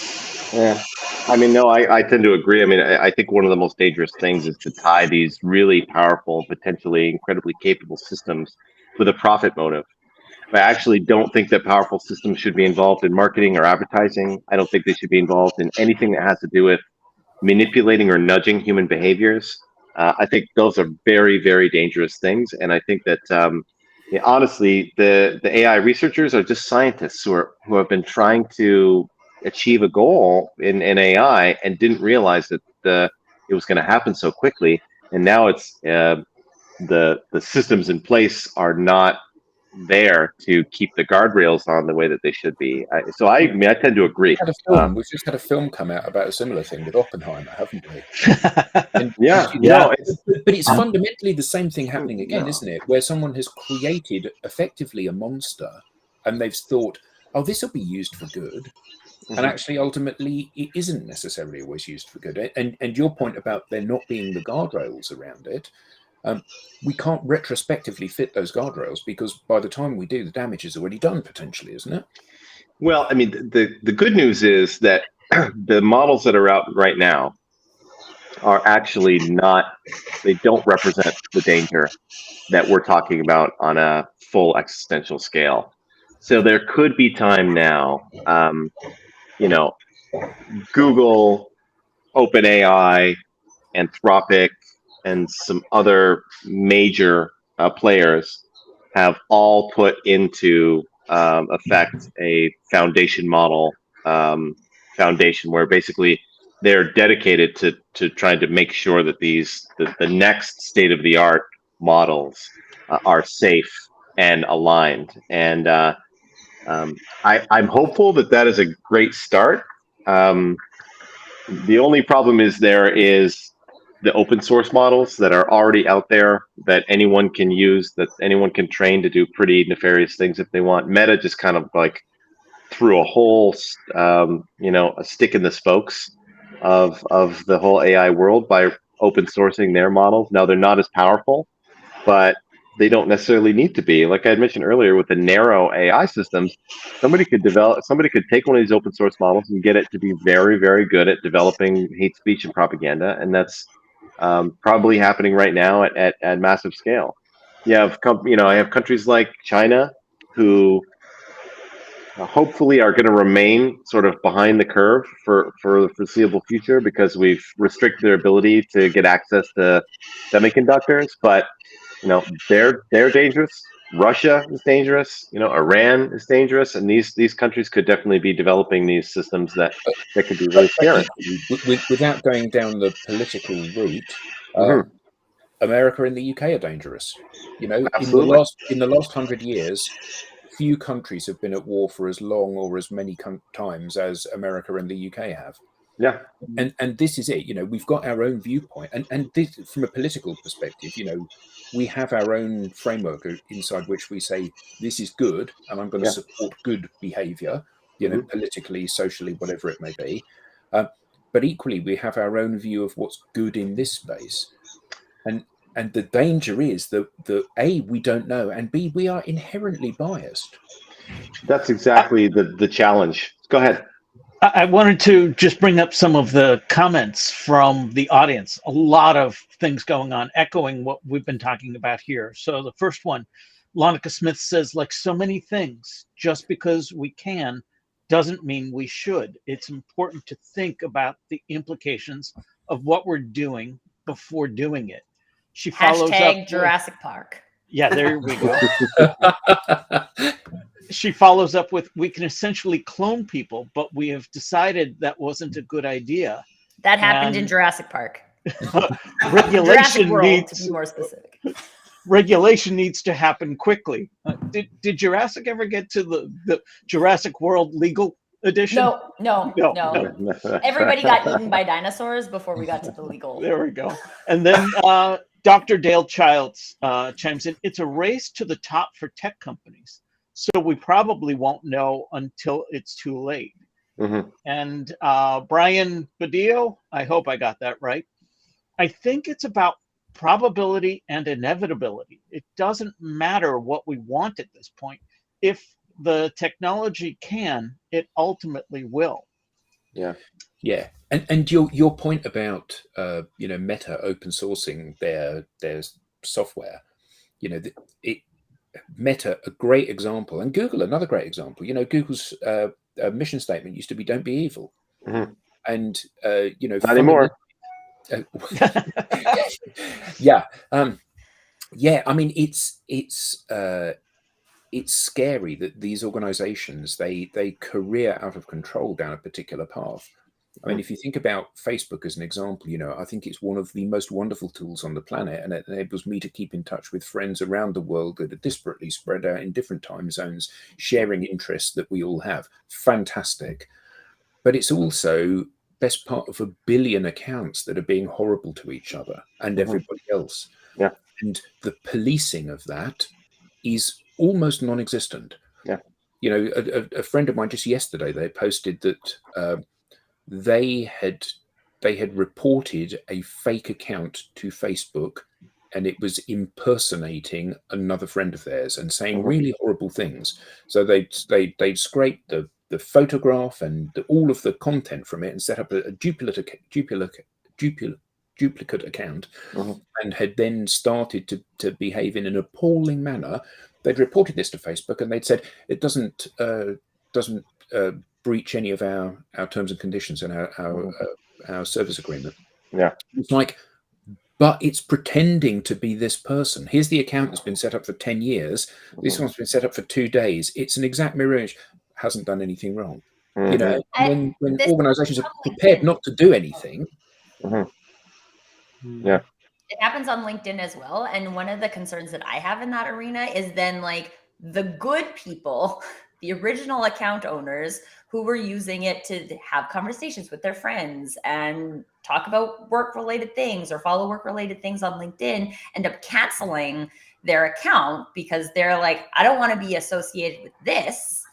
Yeah. I mean, no, I tend to agree. I mean, I think one of the most dangerous things is to tie these really powerful, potentially incredibly capable systems with a profit motive. I actually don't think that powerful systems should be involved in marketing or advertising. I don't think they should be involved in anything that has to do with manipulating or nudging human behaviors. I think those are very, very dangerous things. And I think that, honestly, the AI researchers are just scientists who have been trying to achieve a goal in AI and didn't realize that it was going to happen so quickly. And now it's the systems in place are not there to keep the guardrails on the way that they should be. So I mean, I tend to agree. We've just had a film come out about a similar thing with Oppenheimer, haven't we? And Yeah, you know, no, it's, but it's fundamentally the same thing happening again, no. isn't it? Where someone has created effectively a monster, and they've thought, "Oh, this will be used for good," and actually, ultimately, it isn't necessarily always used for good. And your point about there not being the guardrails around it. We can't retrospectively fit those guardrails because by the time we do, the damage is already done potentially, isn't it? Well, I mean, the good news is that the models that are out right now are actually not, they don't represent the danger that we're talking about on a full existential scale. So there could be time now, you know, Google, OpenAI, Anthropic, and some other major players have all put into effect a foundation model foundation where basically they're dedicated to trying to make sure that the next state of the art models are safe and aligned. And I'm hopeful that that is a great start. The only problem is there is the open source models that are already out there that anyone can use, that anyone can train to do pretty nefarious things if they want. Meta just kind of like threw a whole, a stick in the spokes of the whole AI world by open sourcing their models. Now they're not as powerful, but they don't necessarily need to be. Like I had mentioned earlier, with the narrow AI systems, somebody could take one of these open source models and get it to be very, very good at developing hate speech and propaganda, and that's probably happening right now at massive scale. I have countries like China who hopefully are going to remain sort of behind the curve for the foreseeable future because we've restricted their ability to get access to semiconductors, but they're dangerous. Russia is dangerous. Iran is dangerous, and these countries could definitely be developing these systems that could be really scary. Without going down the political route, America and the UK are dangerous. Absolutely. In the last 100 years, few countries have been at war for as long or as many times as America and the UK have. Yeah. And this is it. We've got our own viewpoint, and this, from a political perspective, we have our own framework inside which we say this is good, and I'm going to support good behaviour. Politically, socially, whatever it may be. But equally, we have our own view of what's good in this space, and the danger is that A, we don't know, and B, we are inherently biased. That's exactly the challenge. Go ahead. I wanted to just bring up some of the comments from the audience. A lot of things going on, echoing what we've been talking about here. So the first one, Lonica Smith says, like so many things, just because we can doesn't mean we should. It's important to think about the implications of what we're doing before doing it. She follows Hashtag up Jurassic Park. Yeah, there we go. She follows up with, we can essentially clone people, but we have decided that wasn't a good idea. That happened in Jurassic Park. Regulation World, needs to be more specific. Regulation needs to happen quickly. Did Jurassic ever get to the Jurassic World legal edition? No. Everybody got eaten by dinosaurs before we got to the legal. There we go. And then Dr. Dale Childs chimes in. It's a race to the top for tech companies. So we probably won't know until it's too late. And Brian Badillo, I hope I got that right. I think it's about probability and inevitability. It doesn't matter what we want at this point. If the technology can, it ultimately will. Yeah. And your point about Meta open sourcing their software, Meta, a great example, and Google, another great example. Google's mission statement used to be "Don't be evil," and not anymore. Yeah. I mean, it's scary that these organizations they career out of control down a particular path. I mean, if you think about Facebook as an example, I think it's one of the most wonderful tools on the planet, and it enables me to keep in touch with friends around the world that are disparately spread out in different time zones, sharing interests that we all have. Fantastic. But it's also best part of 1 billion accounts that are being horrible to each other and everybody else. Yeah. And the policing of that is almost non-existent. Yeah. A friend of mine just yesterday, they posted that they had reported a fake account to Facebook, and it was impersonating another friend of theirs and saying really horrible things. So they'd scraped the photograph and all of the content from it and set up a duplicate account, and had then started to behave in an appalling manner. They'd reported this to Facebook, and they'd said it doesn't breach any of our terms and conditions and our service agreement. Yeah. It's like, but it's pretending to be this person. Here's the account that's been set up for 10 years. This one's been set up for 2 days. It's an exact mirror image. Hasn't done anything wrong. When organizations are prepared not to do anything. Yeah. It happens on LinkedIn as well. And one of the concerns that I have in that arena is then like the good people, the original account owners who were using it to have conversations with their friends and talk about work-related things or follow work-related things on LinkedIn, end up canceling their account because they're like, I don't want to be associated with this.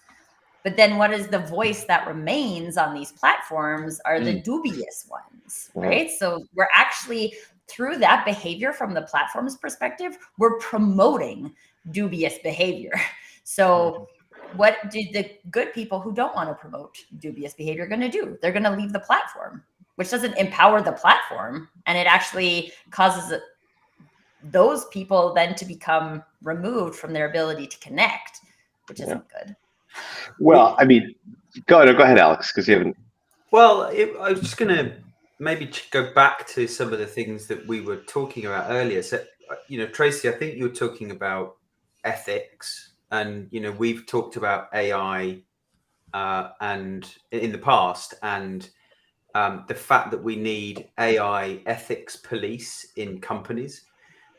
But then what is the voice that remains on these platforms are the dubious ones, right? So we're actually, through that behavior from the platform's perspective, we're promoting dubious behavior. So what do the good people who don't want to promote dubious behavior going to do? They're going to leave the platform, which doesn't empower the platform. And it actually causes those people then to become removed from their ability to connect, which isn't good. Well, I mean, go ahead, Alex, because you haven't. Well, I was just going to maybe go back to some of the things that we were talking about earlier. So, Tracy, I think you were talking about ethics, and we've talked about AI and in the past, and the fact that we need AI ethics police in companies.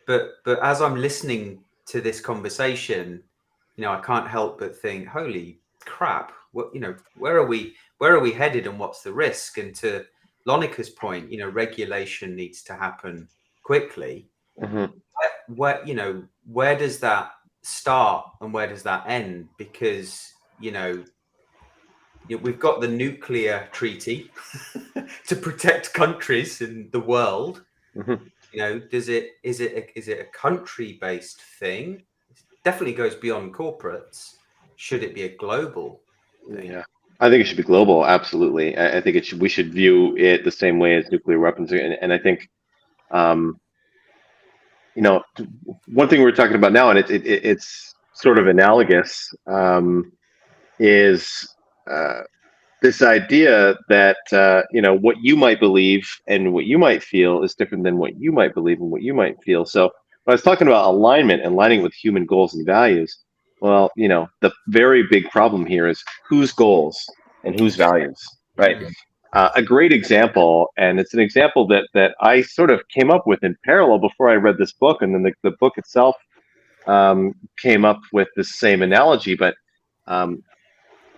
But as I'm listening to this conversation, I can't help but think, holy crap, what, where are we headed and what's the risk? And to Lonica's point, regulation needs to happen quickly. Where does that start and where does that end? Because, we've got the nuclear treaty to protect countries in the world. Is it a country-based thing? Definitely goes beyond corporates. Should it be a global thing? Yeah, I think it should be global. Absolutely. I think we should view it the same way as nuclear weapons. And I think, one thing we're talking about now, and it's sort of analogous, is this idea that what you might believe and what you might feel is different than what you might believe and what you might feel. So when I was talking about alignment and aligning with human goals and values, well, the very big problem here is whose goals and whose values, right? A great example, and it's an example that I sort of came up with in parallel before I read this book, and then the book itself came up with the same analogy. But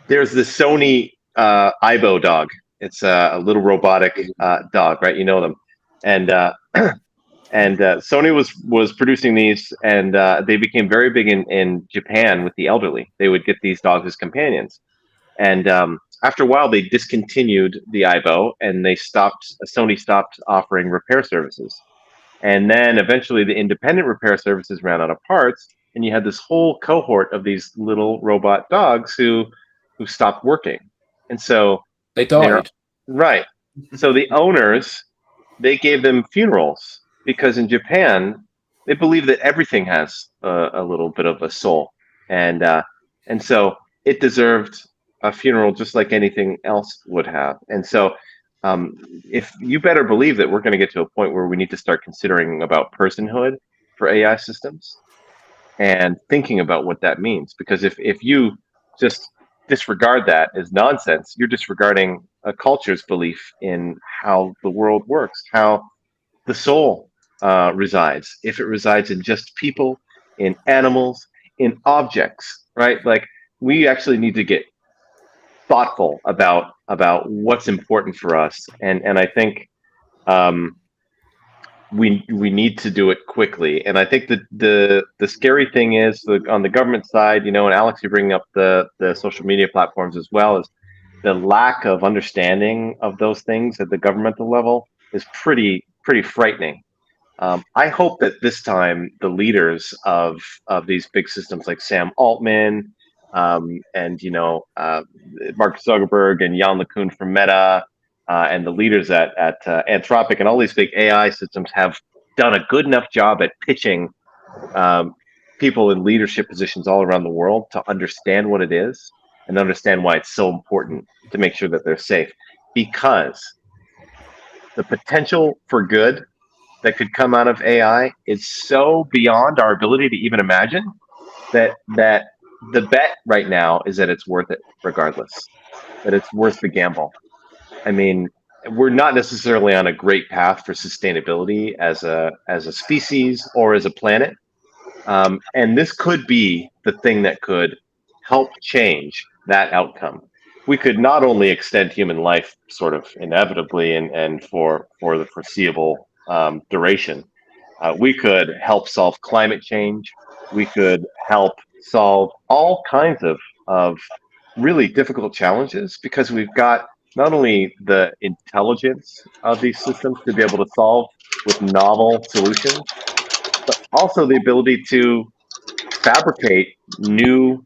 there's this Sony Aibo dog. It's a little robotic dog, right? You know them, and Sony was producing these, and they became very big in Japan with the elderly. They would get these dogs as companions, and after a while, they discontinued the Aibo, and Sony stopped offering repair services. And then eventually, the independent repair services ran out of parts, and you had this whole cohort of these little robot dogs who stopped working, and so they died. Right. So the owners, they gave them funerals, because in Japan they believe that everything has a little bit of a soul, and so it deserved a funeral just like anything else would have. And so if you better believe that we're going to get to a point where we need to start considering about personhood for AI systems and thinking about what that means, because if you just disregard that as nonsense, you're disregarding a culture's belief in how the world works, how the soul resides. If it resides in just people, in animals, in objects, right? Like we actually need to get thoughtful about what's important for us, and I think um, we need to do it quickly. And I think the scary thing is on the government side, and Alex, you bring up the social media platforms as well, is the lack of understanding of those things at the governmental level is pretty frightening. I hope that this time the leaders of these big systems like Sam Altman, and Mark Zuckerberg and Jan LeCun from Meta, and the leaders at Anthropic and all these big AI systems have done a good enough job at pitching um, people in leadership positions all around the world to understand what it is and understand why it's so important to make sure that they're safe, because the potential for good that could come out of AI is so beyond our ability to even imagine that the bet right now is that it's worth it regardless, that it's worth the gamble. I mean, we're not necessarily on a great path for sustainability as a species or as a planet, and this could be the thing that could help change that outcome. We could not only extend human life sort of inevitably and for the foreseeable duration, we could help solve climate change. We could help solve all kinds of really difficult challenges because we've got not only the intelligence of these systems to be able to solve with novel solutions, but also the ability to fabricate new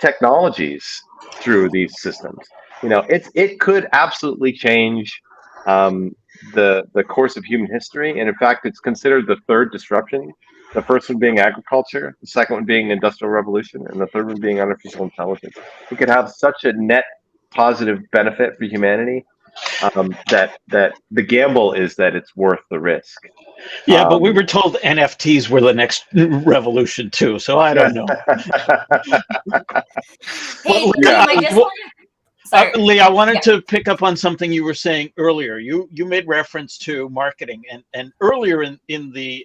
technologies through these systems. It could absolutely change the course of human history, and in fact, it's considered the third disruption. The first one being agriculture, the second one being industrial revolution, and the third one being artificial intelligence. It could have such a net positive benefit for humanity that the gamble is that it's worth the risk. Yeah, but we were told NFTs were the next revolution too, so I don't know. Hey, Well, Liam, I just want to. Sorry. Lee, I wanted to pick up on something you were saying earlier. You made reference to marketing, and earlier in the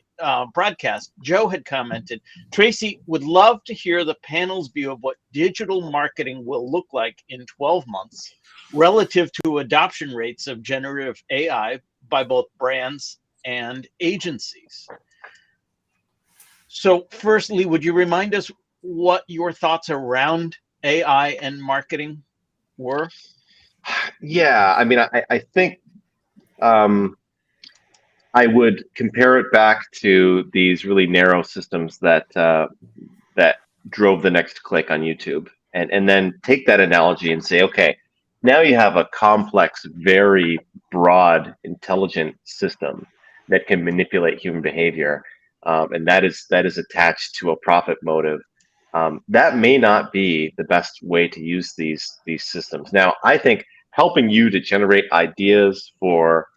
broadcast, Joe had commented, Tracy would love to hear the panel's view of what digital marketing will look like in 12 months relative to adoption rates of generative AI by both brands and agencies. So firstly, would you remind us what your thoughts around AI and marketing were? Yeah, I mean, I think I would compare it back to these really narrow systems that drove the next click on YouTube, and then take that analogy and say, okay, now you have a complex, very broad, intelligent system that can manipulate human behavior, and that is attached to a profit motive. That may not be the best way to use these systems. Now, I think helping you to generate ideas for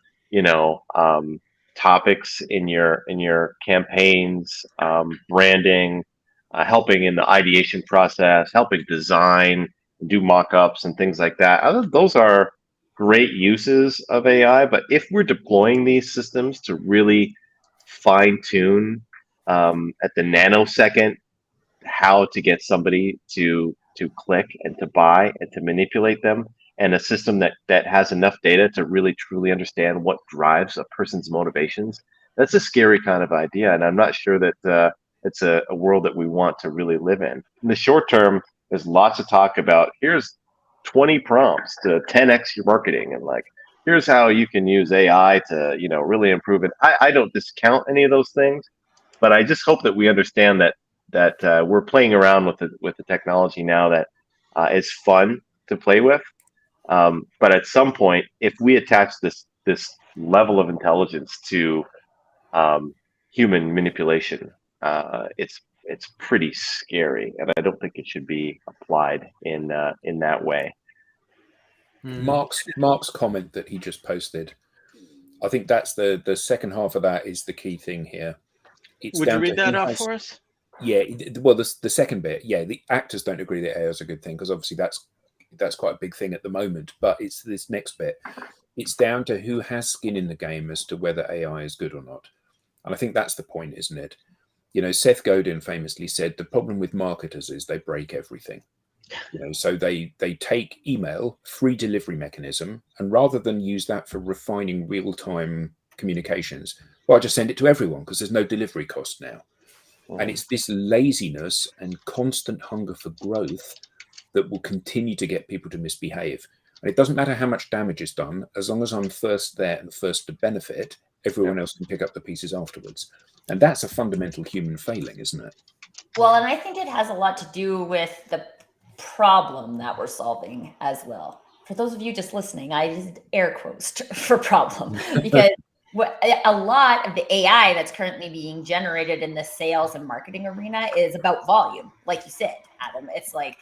topics in your campaigns, branding, helping in the ideation process, helping design, do mock-ups and things like that. Those are great uses of AI. But if we're deploying these systems to really fine-tune at the nanosecond how to get somebody to click and to buy and to manipulate them, and a system that has enough data to really truly understand what drives a person's motivations, that's a scary kind of idea, and I'm not sure that it's a world that we want to really live in. In the short term, there's lots of talk about here's 20 prompts to 10x your marketing, and like here's how you can use AI to really improve it. I don't discount any of those things, but I just hope that we understand that we're playing around with the technology now that is fun to play with. But at some point, if we attach this level of intelligence to human manipulation, it's pretty scary, and I don't think it should be applied in that way. Mark's comment that he just posted, I think that's the second half of that is the key thing here. It's Would you down read to that who off has- for us? Yeah, well, the second bit, yeah, the actors don't agree that AI is a good thing because obviously that's that's quite a big thing at the moment. But it's this next bit. It's down to who has skin in the game as to whether AI is good or not. And I think that's the point, isn't it? Seth Godin famously said the problem with marketers is they break everything. So they take email, free delivery mechanism, and rather than use that for refining real-time communications, well, I just send it to everyone because there's no delivery cost now. And it's this laziness and constant hunger for growth that will continue to get people to misbehave. And it doesn't matter how much damage is done, as long as I'm first there and first to benefit, everyone else can pick up the pieces afterwards. And that's a fundamental human failing, isn't it? Well, and I think it has a lot to do with the problem that we're solving as well. For those of you just listening, I used air quotes for problem because a lot of the AI that's currently being generated in the sales and marketing arena is about volume. Like you said, Adam, it's like,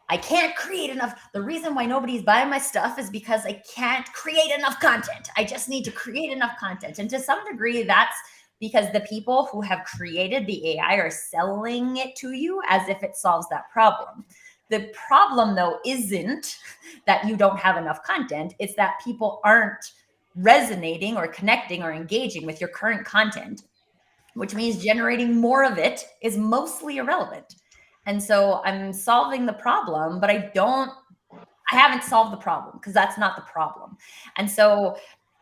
I can't create enough. The reason why nobody's buying my stuff is because I can't create enough content. I just need to create enough content. And to some degree, that's because the people who have created the AI are selling it to you as if it solves that problem. The problem, though, isn't that you don't have enough content. It's that people aren't resonating or connecting or engaging with your current content, which means generating more of it is mostly irrelevant. And so I'm solving the problem, but I haven't solved the problem because that's not the problem. And so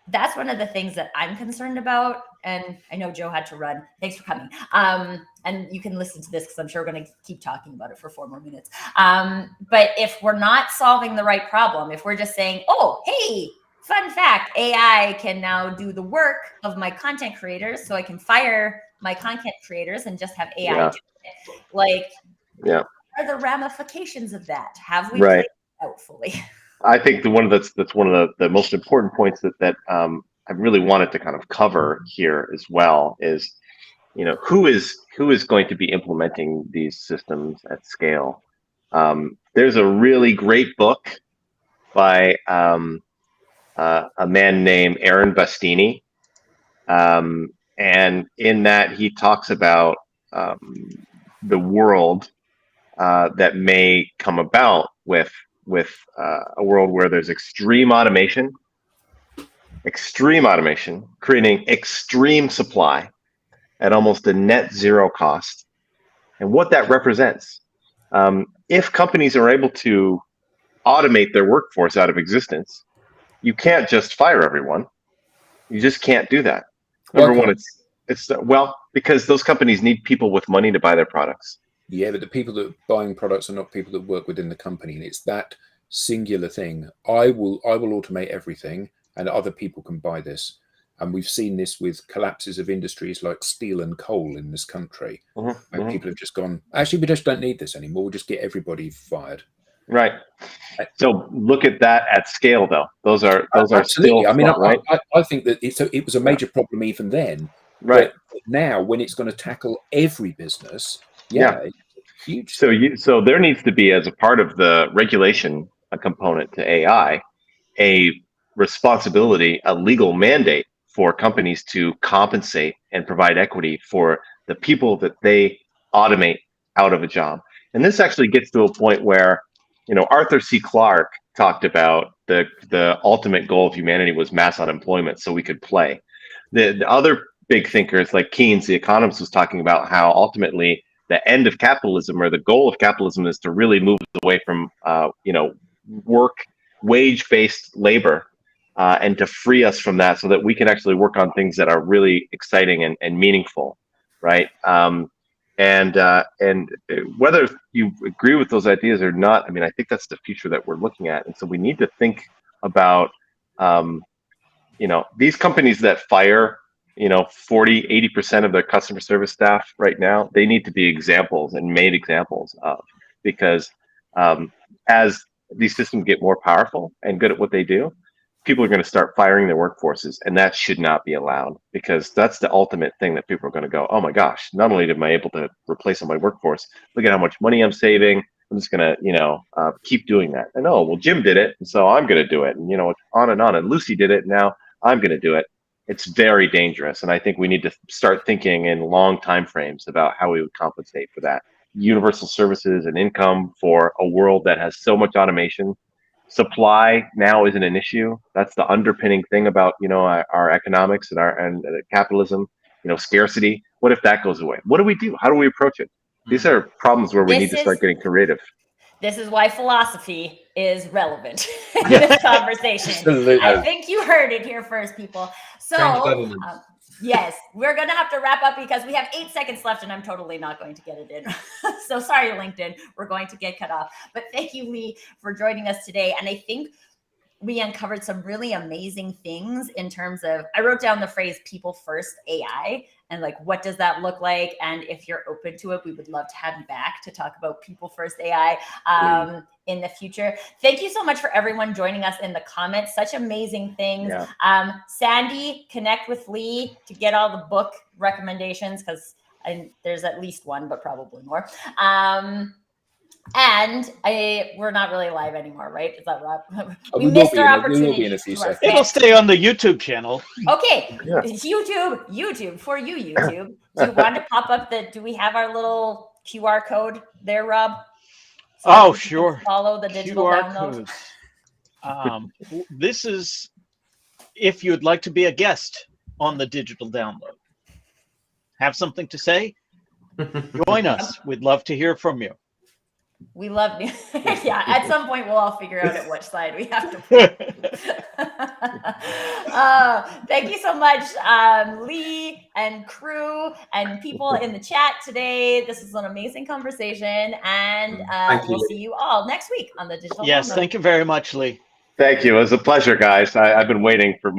that's one of the things that I'm concerned about. And I know Joe had to run. Thanks for coming. And you can listen to this because I'm sure we're going to keep talking about it for 4 more minutes. But if we're not solving the right problem, if we're just saying, oh, hey, fun fact, AI can now do the work of my content creators, so I can fire my content creators and just have AI do it. Like, what are the ramifications of that? Have we played it out fully? I think that's one of the most important points that I really wanted to kind of cover here as well is, who is going to be implementing these systems at scale. There's a really great book by a man named Aaron Bastini, and in that he talks about the world that may come about with a world where there's extreme automation, creating extreme supply at almost a net zero cost, and what that represents. If companies are able to automate their workforce out of existence, you can't just fire everyone. You just can't do that. Number one, it's because those companies need people with money to buy their products. Yeah, but the people that are buying products are not people that work within the company, and it's that singular thing. I will automate everything, and other people can buy this. And we've seen this with collapses of industries like steel and coal in this country. And people have just gone, actually, we just don't need this anymore. We'll just get everybody fired. Right. So look at that at scale, though. Those are absolutely. still. I mean, right? I think that it was a major problem even then. Right. But now, when it's going to tackle every business, it's huge. So there needs to be, as a part of the regulation, a component to AI, a responsibility, a legal mandate for companies to compensate and provide equity for the people that they automate out of a job. And this actually gets to a point where, Arthur C. Clarke talked about the ultimate goal of humanity was mass unemployment so we could play. The other big thinkers like Keynes, the economist, was talking about how ultimately the end of capitalism, or the goal of capitalism, is to really move away from wage-based labor, and to free us from that so that we can actually work on things that are really exciting and meaningful, right? And whether you agree with those ideas or not, I mean, I think that's the future that we're looking at. And so we need to think about, these companies that fire, 40-80% of their customer service staff right now, they need to be examples and made examples of, because as these systems get more powerful and good at what they do, people are going to start firing their workforces, and that should not be allowed, because that's the ultimate thing that people are going to go, oh my gosh, not only am I able to replace all my workforce, look at how much money I'm saving. I'm just going to, keep doing that. And Jim did it, and so I'm going to do it. And, on and on. And Lucy did it, and now I'm going to do it. It's very dangerous. And I think we need to start thinking in long time frames about how we would compensate for that. Universal services and income for a world that has so much automation supply now isn't an issue. That's the underpinning thing about, our economics and capitalism. Scarcity. What if that goes away? What do we do? How do we approach it? These are problems where we need to start getting creative. This is why philosophy is relevant in Yeah. this conversation. Absolutely. I think you heard it here first, people. So, yes, we're going to have to wrap up because we have 8 seconds left and I'm totally not going to get it in. So sorry, LinkedIn, we're going to get cut off. But thank you, Lee, for joining us today. And I think we uncovered some really amazing things in terms of, I wrote down the phrase people first AI and like, what does that look like? And if you're open to it, we would love to have you back to talk about people first AI in the future. Thank you so much for everyone joining us in the comments. Such amazing things. Yeah. Sandy, connect with Lee to get all the book recommendations because there's at least one, but probably more. And we're not really live anymore, right? Is that right? We missed our opportunity. It'll stay on the YouTube channel. Okay, yeah. YouTube for you, YouTube. Do you want to pop up do we have our little QR code there, Rob? So sure. Follow the digital QR download. Codes. This is if you'd like to be a guest on the digital download. Have something to say? Join us. We'd love to hear from you. We love you. Yeah, at some point we'll all figure out at which side we have to put. Thank you so much, Lee and crew and people in the chat today. This is an amazing conversation, and we'll see you all next week on the Digital. Yes, thank you very much, Lee. Thank you. It was a pleasure, guys. I've been waiting for